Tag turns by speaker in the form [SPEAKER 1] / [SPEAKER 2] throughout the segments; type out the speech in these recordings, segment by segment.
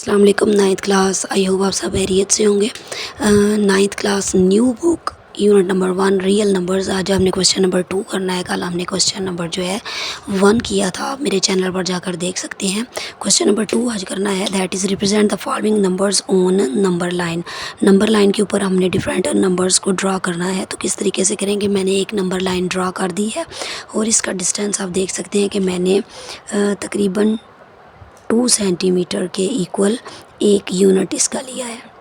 [SPEAKER 1] अस्सलाम वालेकुम। Ninth class, I hope आप सब खैरियत से होंगे। Ninth class new book unit number 1 real numbers. आज हमने क्वेश्चन नंबर 2 करना है। कल हमने क्वेश्चन नंबर जो है 1 किया था, आप मेरे चैनल पर जाकर देख सकते हैं। क्वेश्चन नंबर 2 आज करना है। That is represent the following numbers on number line. Number line के ऊपर हमने डिफरेंट नंबर्स को ड्रा करना है। तो किस तरीके से करेंगे, मैंने एक नंबर लाइन ड्रा कर दी है और इसका डिस्टेंस आप देख सकते हैं कि मैंने तकरीबन 2 सेंटीमीटर के इक्वल एक यूनिट इसका लिया है।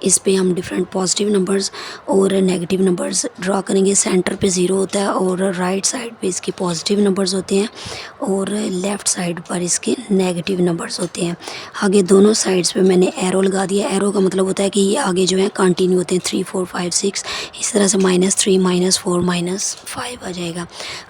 [SPEAKER 1] इस पे हम डिफरेंट पॉजिटिव नंबर्स और नेगेटिव नंबर्स ड्रा करेंगे। सेंटर पे ज़ीरो होता है और राइट साइड पे इसके पॉजिटिव नंबर्स होते हैं और लेफ़्ट साइड पर इसके नेगेटिव नंबर्स होते हैं। आगे दोनों साइड्स पे मैंने एरो लगा दिया। एरो का मतलब होता है कि ये आगे जो है कंटिन्यू होते हैं, 3 4 5 6 इस तरह से -3 -4 -5 आ जाएगा।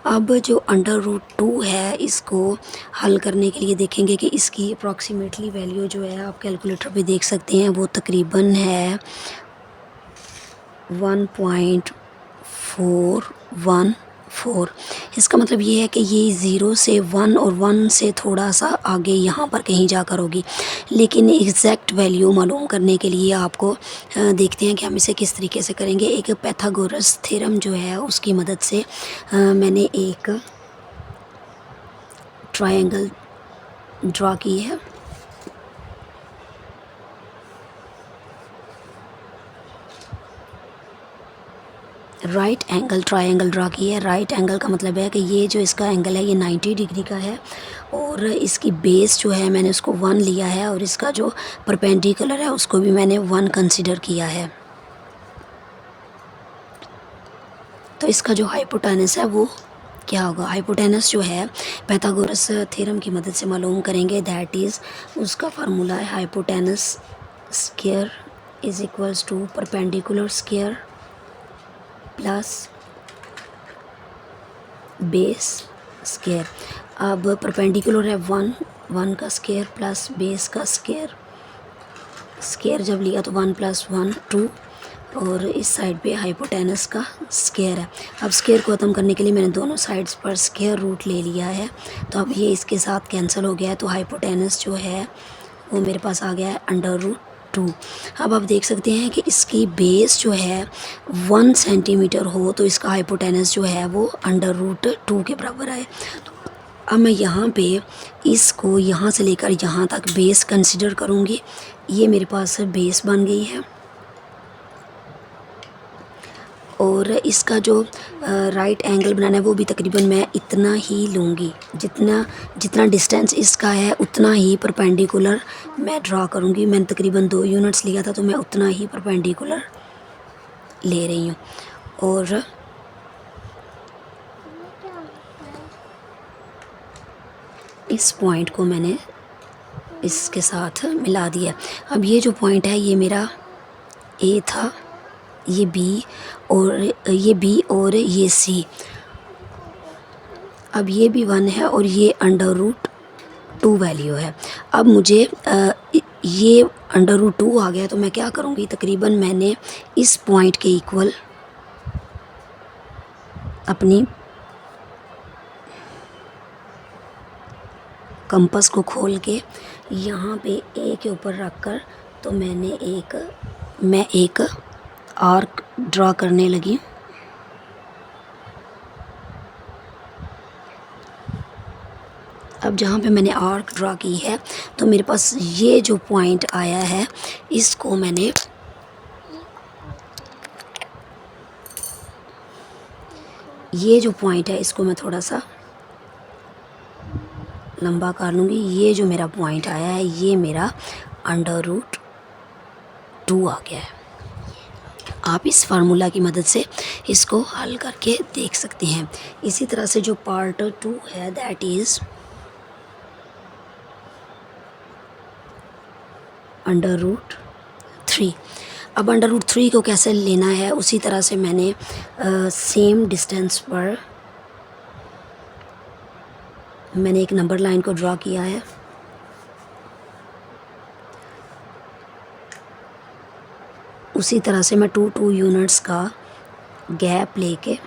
[SPEAKER 1] अब जो √2 है, इसको हल करने के लिए देखेंगे कि इसकी अप्रॉक्सीमेटली वैल्यू जो है आप कैलकुलेटर पे देख सकते हैं, वो तकरीबन है 1.414। इसका मतलब ये है कि ये 0 से 1 और 1 से थोड़ा सा आगे यहाँ पर कहीं जाकर होगी। लेकिन एग्जैक्ट वैल्यू मालूम करने के लिए आपको देखते हैं कि हम इसे किस तरीके से करेंगे। एक पैथागोरस थ्योरम जो है उसकी मदद से मैंने एक ट्रायंगल ड्रा की है। राइट एंगल ट्रायंगल ड्रा की है। राइट एंगल का मतलब है कि ये जो इसका एंगल है ये 90 डिग्री का है और इसकी बेस जो है मैंने उसको 1 लिया है और इसका जो परपेंडिकुलर है उसको भी मैंने 1 कंसीडर किया है। तो इसका जो हाइपोटेनस है वो क्या होगा। हाइपोटेनस जो है पैथागोरस थ्योरम की मदद से मालूम करेंगे। दैट इज़ उसका फार्मूला है hypotenuse square is equals to perpendicular square plus base square. अब परपेंडिकुलर है 1 का स्क्वायर प्लस बेस का स्क्वायर। स्क्वायर जब लिया तो 1 + 1 2 और इस साइड पे हाइपोटेनस का स्क्वायर है। अब स्क्वायर को ख़त्म करने के लिए मैंने दोनों साइड्स पर स्क्वायर रूट ले लिया है। तो अब ये इसके साथ कैंसिल हो गया है। तो हाइपोटेनस जो है वो मेरे पास आ गया है √2। अब आप देख सकते हैं कि इसकी बेस जो है 1 सेंटीमीटर हो तो इसका हाइपोटेनस जो है वो √2 के बराबर आए। तो अब मैं यहाँ पे इसको यहाँ से लेकर यहाँ तक बेस कंसिडर करूँगी। ये मेरे पास बेस बन गई है और इसका जो राइट एंगल बनाना है वो भी तकरीबन मैं इतना ही लूँगी। जितना डिस्टेंस इसका है उतना ही परपेंडिकुलर मैं ड्रा करूँगी। मैंने तकरीबन 2 यूनिट्स लिया था तो मैं उतना ही परपेंडिकुलर ले रही हूँ और इस पॉइंट को मैंने इसके साथ मिला दिया। अब ये जो पॉइंट है ये मेरा ए था, ये बी और ये सी। अब ये भी 1 है और ये √2 वैल्यू है। अब मुझे ये √2 आ गया तो मैं क्या करूँगी, तकरीबन मैंने इस पॉइंट के इक्वल अपनी कंपास को खोल के यहाँ पे ए के ऊपर रख कर तो मैं एक आर्क ड्रा करने लगी। अब जहाँ पे मैंने आर्क ड्रा की है तो मेरे पास ये जो पॉइंट आया है इसको मैंने इसको मैं थोड़ा सा लंबा कर लूँगी। ये जो मेरा पॉइंट आया है ये मेरा √2 आ गया है। आप इस फार्मूला की मदद से इसको हल करके देख सकते हैं। इसी तरह से जो पार्ट 2 है दैट इज़ √3। अब √3 को कैसे लेना है, उसी तरह से मैंने सेम डिस्टेंस पर मैंने एक नंबर लाइन को ड्रा किया है। उसी तरह से मैं 2 यूनिट्स का गैप लेके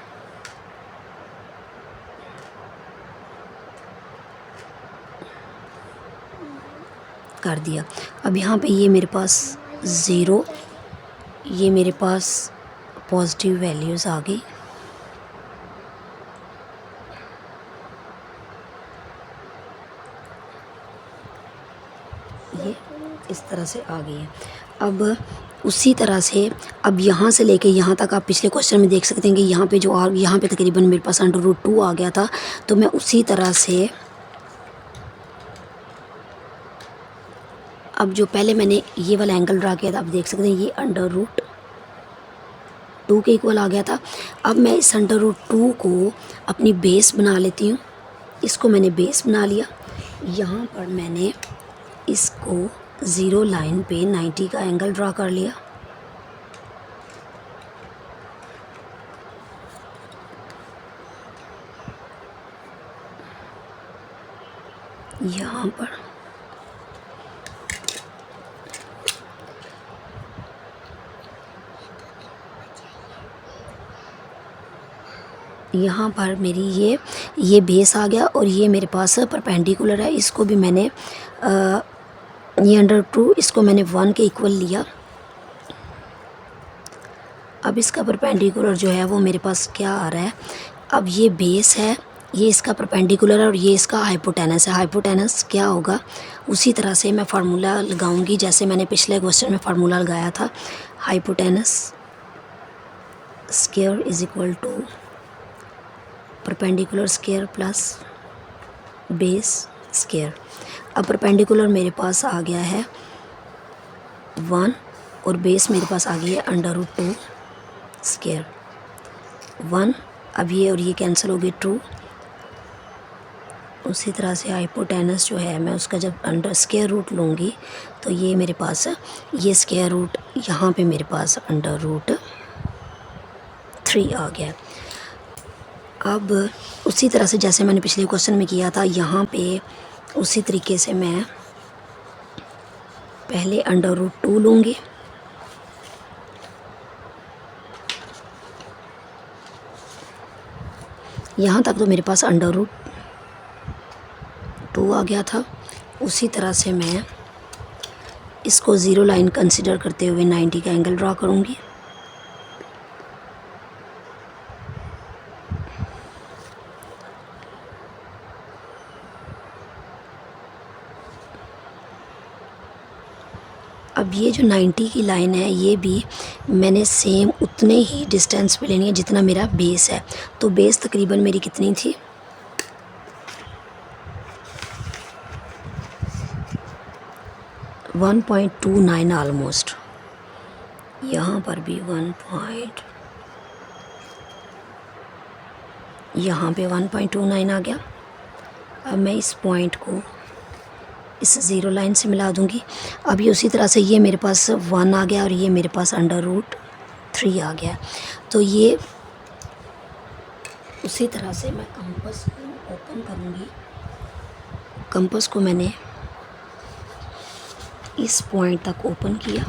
[SPEAKER 1] कर दिया। अब यहाँ पे ये मेरे पास 0, ये मेरे पास पॉजिटिव वैल्यूज़ आ गई। ये इस तरह से आ गई है। अब उसी तरह से अब यहाँ से लेके यहाँ तक आप पिछले क्वेश्चन में देख सकते हैं कि यहाँ पे जो यहाँ पे तकरीबन मेरे पास √2 आ गया था। तो मैं उसी तरह से अब जो पहले मैंने ये वाला एंगल ड्रा किया था, आप देख सकते हैं ये √2 के इक्वल आ गया था। अब मैं इस √2 को अपनी बेस बना लेती हूँ। इसको मैंने बेस बना लिया। यहाँ पर मैंने इसको 0 लाइन पे 90 का एंगल ड्रा कर लिया। यहाँ पर मेरी ये बेस आ गया और ये मेरे पास परपेंडिकुलर है। इसको भी मैंने ये √2 इसको मैंने 1 के इक्वल लिया। अब इसका परपेंडिकुलर जो है वो मेरे पास क्या आ रहा है, अब ये बेस है, ये इसका परपेंडिकुलर है और ये इसका हाइपोटेनस है। हाइपोटेनस क्या होगा, उसी तरह से मैं फार्मूला लगाऊंगी जैसे मैंने पिछले क्वेश्चन में फार्मूला लगाया था। Hypotenuse square is equal to perpendicular square plus base square. अब परपेंडिकुलर मेरे पास आ गया है 1 और बेस मेरे पास आ गई है √2 स्क्वायर 1। अब ये और ये कैंसिल हो गई 2। उसी तरह से हाइपोटेनस जो है मैं उसका जब अंडर स्क्वायर रूट लूँगी तो ये मेरे पास ये स्क्वायर रूट यहाँ पे मेरे पास √3 आ गया। अब उसी तरह से जैसे मैंने पिछले क्वेश्चन में किया था, यहाँ पे उसी तरीके से मैं पहले √2 लूँगी। यहाँ तक तो मेरे पास √2 आ गया था। उसी तरह से मैं इसको 0 लाइन कंसिडर करते हुए 90 का एंगल ड्रा करूँगी। अब ये जो 90 की लाइन है ये भी मैंने सेम उतने ही डिस्टेंस पे लेनी है जितना मेरा बेस है। तो बेस तकरीबन मेरी कितनी थी, .29 ऑलमोस्ट। यहाँ पर भी यहाँ पे 1.29 आ गया। अब मैं इस पॉइंट को इस 0 लाइन से मिला दूँगी। अब ये उसी तरह से ये मेरे पास 1 आ गया और ये मेरे पास √3 आ गया। तो ये उसी तरह से मैं कंपास को ओपन करूँगी। कंपास को मैंने इस पॉइंट तक ओपन किया,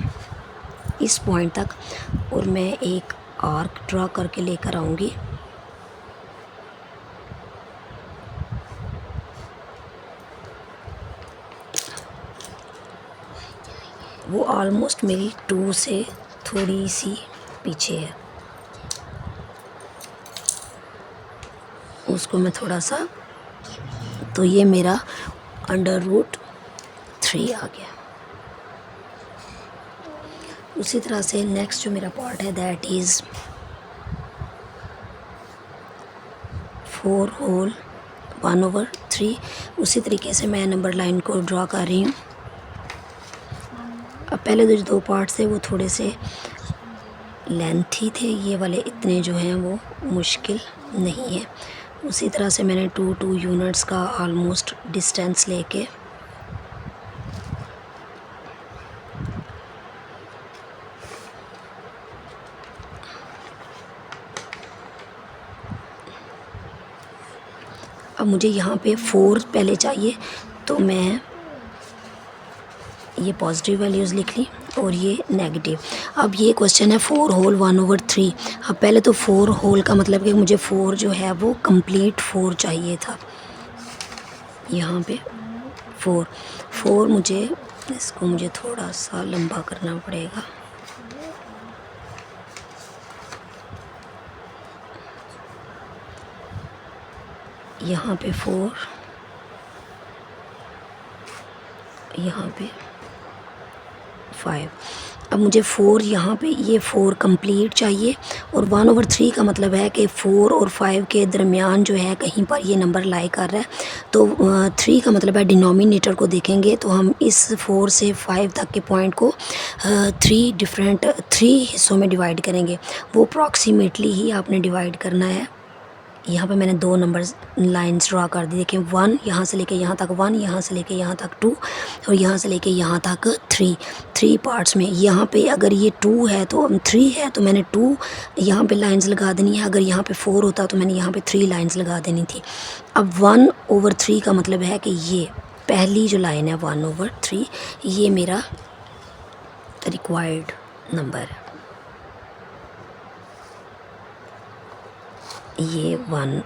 [SPEAKER 1] इस पॉइंट तक, और मैं एक आर्क ड्रा करके लेकर आऊँगी। वो ऑलमोस्ट मेरी 2 से थोड़ी सी पीछे है, उसको मैं थोड़ा सा, तो ये मेरा √3 आ गया। उसी तरह से नेक्स्ट जो मेरा पार्ट है दैट इज़ 4 होल 1/3। उसी तरीके से मैं नंबर लाइन को ड्रा कर रही हूँ। अब पहले जो 2 पार्ट्स थे वो थोड़े से लेंथी थे, ये वाले इतने जो हैं वो मुश्किल नहीं है। उसी तरह से मैंने 2 यूनिट्स का ऑलमोस्ट डिस्टेंस लेके अब मुझे यहाँ पे 4 पहले चाहिए, तो मैं ये पॉजिटिव वैल्यूज़ लिख ली और ये नेगेटिव। अब ये क्वेश्चन है 4 होल 1/3। अब पहले तो 4 होल का मतलब कि मुझे 4 जो है वो कंप्लीट 4 चाहिए था। यहाँ पे 4 मुझे इसको मुझे थोड़ा सा लंबा करना पड़ेगा। यहाँ पे 4, यहाँ पे 5। अब मुझे 4 यहाँ पे ये 4 कंप्लीट चाहिए और 1/3 का मतलब है कि 4 और 5 के दरमियान जो है कहीं पर ये नंबर लाई कर रहा है। तो 3 का मतलब है डिनोमिनेटर को देखेंगे तो हम इस 4 से 5 तक के पॉइंट को 3 हिस्सों में डिवाइड करेंगे। वो अप्रॉक्सीमेटली ही आपने डिवाइड करना है। यहाँ पे मैंने 2 नंबर्स लाइंस ड्रा कर दी। देखिए 1 यहाँ से लेके यहाँ तक 1, यहाँ से लेके यहाँ तक 2 और यहाँ से लेके यहाँ तक 3 पार्ट्स में। यहाँ पे अगर ये 2 है तो 3 है तो मैंने 2 यहाँ पे लाइंस लगा देनी है। अगर यहाँ पे 4 होता तो मैंने यहाँ पे 3 लाइंस लगा देनी थी। अब 1/3 का मतलब है कि ये पहली जो लाइन है 1/3 ये मेरा रिक्वायर्ड नंबर है। ये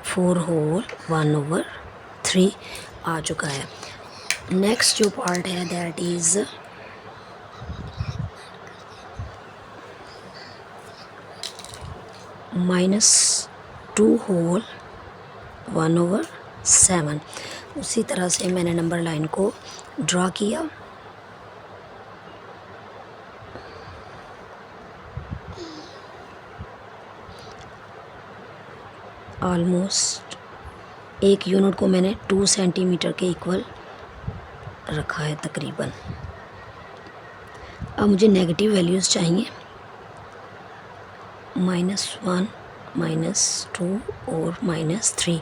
[SPEAKER 1] 4 होल 1/3 आ चुका है। नेक्स्ट जो पार्ट है दैट इज़ -2 होल 1/7। उसी तरह से मैंने नंबर लाइन को ड्रा किया। ऑलमोस्ट एक यूनिट को मैंने 2 सेंटीमीटर के इक्वल रखा है तकरीबन। अब मुझे नेगेटिव वैल्यूज़ चाहिए, -1, -2 और -3।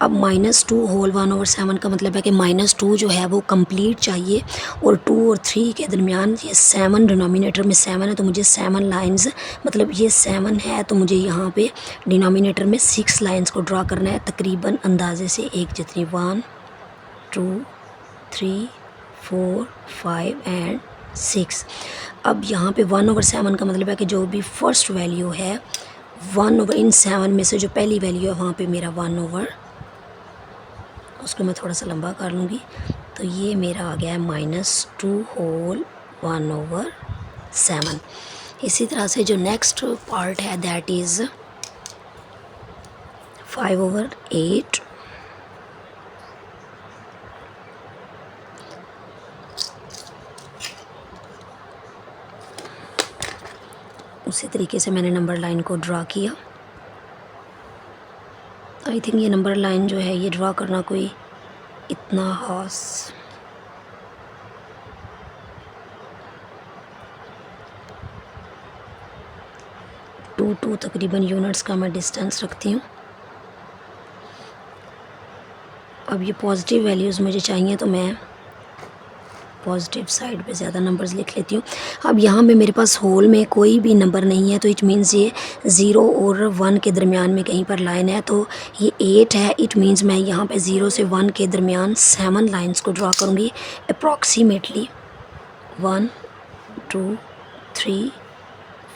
[SPEAKER 1] अब -2 होल 1/7 का मतलब है कि -2 जो है वो कंप्लीट चाहिए और 2 और 3 के दरमियान ये 7 डिनोमिनेटर में 7 है तो मुझे 7 लाइंस, मतलब ये 7 है तो मुझे यहाँ पे डिनोमिनेटर में 6 लाइंस को ड्रा करना है तकरीबन अंदाजे से एक जितनी। 1 2 3 4 5 एंड 6। अब यहाँ पे 1/7 का मतलब है कि जो भी फर्स्ट वैल्यू है 1/7 में से जो पहली वैल्यू है वहाँ पे मेरा 1/, उसको मैं थोड़ा सा लंबा कर लूँगी तो ये मेरा आ गया है -2 होल 1/7। इसी तरह से जो नेक्स्ट पार्ट है दैट इज़ 5/8। उसी तरीके से मैंने नंबर लाइन को ड्रा किया। आई थिंक ये नंबर लाइन जो है ये ड्रा करना कोई इतना खास टू तकरीबन यूनिट्स का मैं डिस्टेंस रखती हूँ। अब ये पॉजिटिव वैल्यूज़ मुझे चाहिए तो मैं पॉजिटिव साइड पे ज़्यादा नंबर्स लिख लेती हूँ। अब यहाँ पे मेरे पास होल में कोई भी नंबर नहीं है तो इट मीन्स ये 0 और 1 के दरमियान में कहीं पर लाइन है तो ये 8 है। इट मीन्स मैं यहाँ पे 0 से 1 के दरमियान 7 लाइंस को ड्रा करूँगी अप्रॉक्सीमेटली 1 2 3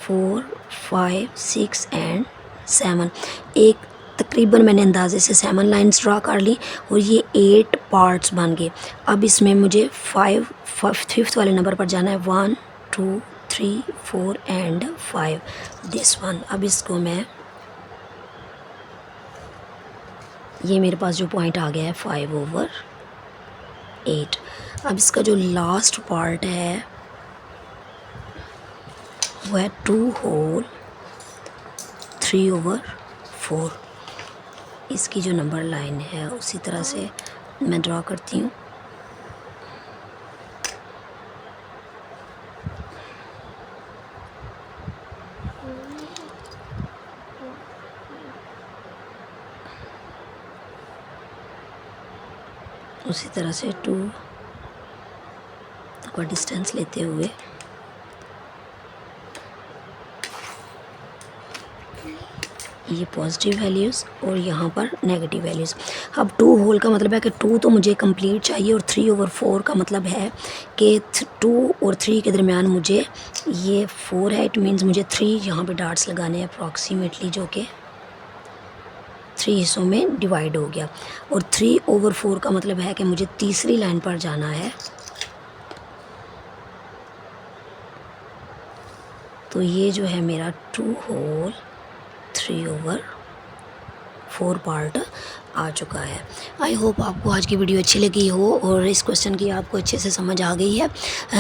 [SPEAKER 1] 4 5 6 एंड 7। एक तकरीबन मैंने अंदाजे से 7 लाइंस ड्रा कर ली और ये 8 पार्ट्स बन गए। अब इसमें मुझे 5th वाले नंबर पर जाना है 1 2 3 4 एंड 5 दिस वन। अब इसको मैं, ये मेरे पास जो पॉइंट आ गया है 5/8। अब इसका जो लास्ट पार्ट है वो है 2 होल 3/4। इसकी जो नंबर लाइन है उसी तरह से मैं ड्रा करती हूँ। उसी तरह से 2 का डिस्टेंस लेते हुए ये पॉजिटिव वैल्यूज़ और यहाँ पर नेगेटिव वैल्यूज़। अब 2 होल का मतलब है कि 2 तो मुझे कंप्लीट चाहिए और 3/4 का मतलब है कि 2 और 3 के दरमियान मुझे ये 4 है। इट मीन्स मुझे 3 यहाँ पे डार्ट्स लगाने हैं अप्रॉक्सीमेटली, जो कि 3 हिस्सों में डिवाइड हो गया। और 3/4 का मतलब है कि मुझे तीसरी लाइन पर जाना है तो ये जो है मेरा 2/3/4 पार्ट आ चुका है। आई होप आपको आज की वीडियो अच्छी लगी हो और इस क्वेश्चन की आपको अच्छे से समझ आ गई है।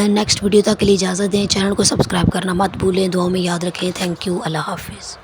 [SPEAKER 1] नेक्स्ट वीडियो तक के लिए इजाज़त दें। चैनल को सब्सक्राइब करना मत भूलें। दुआ में याद रखें। Thank you. अल्लाह हाफिज़।